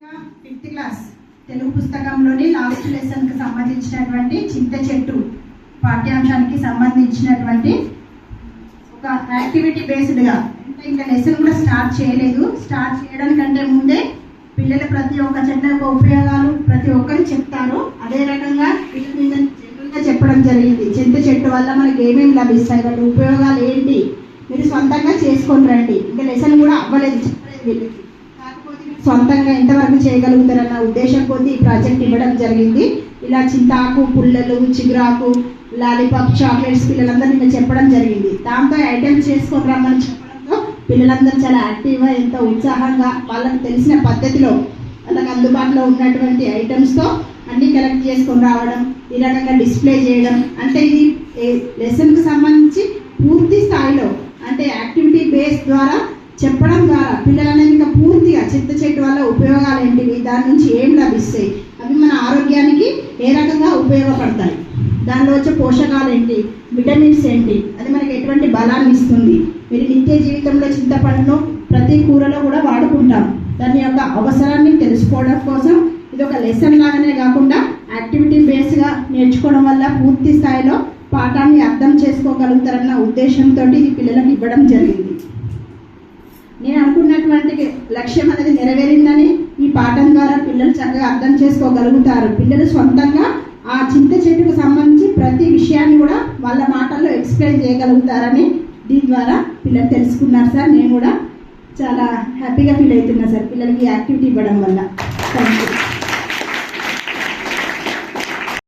Fifth class Telugu పుస్తకంలోని last లెసన్కి సంబంధించినటువంటి చింత చెట్టు పాఠ్యాంశానికి సంబంధించినటువంటి ఒక యాక్టివిటీ బేస్డ్గా ఇంకా లెసన్ కూడా స్టార్ట్ చేయలేదు. స్టార్ట్ చేయడానికంటే ముందే పిల్లలు ప్రతి ఒక్క చెట్ల యొక్క ఉపయోగాలు ప్రతి ఒక్కరు చెప్తారు. అదే రకంగా పిల్లల మీద జనరల్గా చెప్పడం జరిగింది. చింత చెట్టు వల్ల మనకి ఏమేమి లభిస్తాయి, వాటి ఉపయోగాలు ఏంటి, మీరు సొంతంగా చేసుకొని రండి. ఇంకా లెసన్ కూడా అవ్వలేదు, చెప్పలేదు వీళ్ళకి. కాకపోతే సొంతంగా ఎంతవరకు చేయగలుగుతారన్న ఉద్దేశం కొద్దీ ఈ ప్రాజెక్ట్ ఇవ్వడం జరిగింది. ఇలా చింతాకు, పుల్లలు, చిగురాకు, లాలీపాప్, చాక్లెట్స్ పిల్లలందరూ నిన్న చెప్పడం జరిగింది. దాంతో ఐటమ్స్ చేసుకొని రమ్మని చెప్పడంతో పిల్లలందరూ చాలా యాక్టివ్గా, ఎంతో ఉత్సాహంగా వాళ్ళకి తెలిసిన పద్ధతిలో వాళ్ళకి అందుబాటులో ఉన్నటువంటి ఐటమ్స్తో అన్నీ కలెక్ట్ చేసుకొని రావడం, ఈ రకంగా డిస్ప్లే చేయడం. అంటే ఇది లెసన్కి సంబంధించి పూర్తి స్థాయిలో అంటే యాక్టివిటీ బేస్ ద్వారా చెప్పడం ద్వారా పిల్లలనేది ఇంకా పూర్తిగా చింత చెట్టు వల్ల ఉపయోగాలు ఏంటివి, దాని నుంచి ఏం లభిస్తాయి, అవి మన ఆరోగ్యానికి ఏ రకంగా ఉపయోగపడతాయి, దానిలో వచ్చే పోషకాలు ఏంటి, విటమిన్స్ ఏంటి, అది మనకి ఎటువంటి బలాన్ని ఇస్తుంది. మీరు నిత్య జీవితంలో చింతపండును ప్రతి కూరలో కూడా వాడుకుంటాం. దాని యొక్క అవసరాన్ని తెలుసుకోవడం కోసం ఇది ఒక లెసన్ లాగానే కాకుండా యాక్టివిటీ బేస్గా నేర్చుకోవడం వల్ల పూర్తి స్థాయిలో పాఠాన్ని అర్థం చేసుకోగలుగుతారన్న ఉద్దేశంతో ఇది పిల్లలకు ఇవ్వడం జరిగింది. నేను అనుకున్నటువంటి లక్ష్యం అనేది నెరవేరిందని ఈ పాఠం ద్వారా పిల్లలు చక్కగా అర్థం చేసుకోగలుగుతారు. పిల్లలు సొంతంగా ఆ చింత చెట్టుకు సంబంధించి ప్రతి విషయాన్ని కూడా వాళ్ళ మాటల్లో ఎక్స్ప్లెయిన్ చేయగలుగుతారని దీని ద్వారా పిల్లలు తెలుసుకున్నారు సార్. నేను కూడా చాలా హ్యాపీగా ఫీల్ అవుతున్నా సార్ పిల్లలకి యాక్టివిటీ ఇవ్వడం వల్ల. Thank you.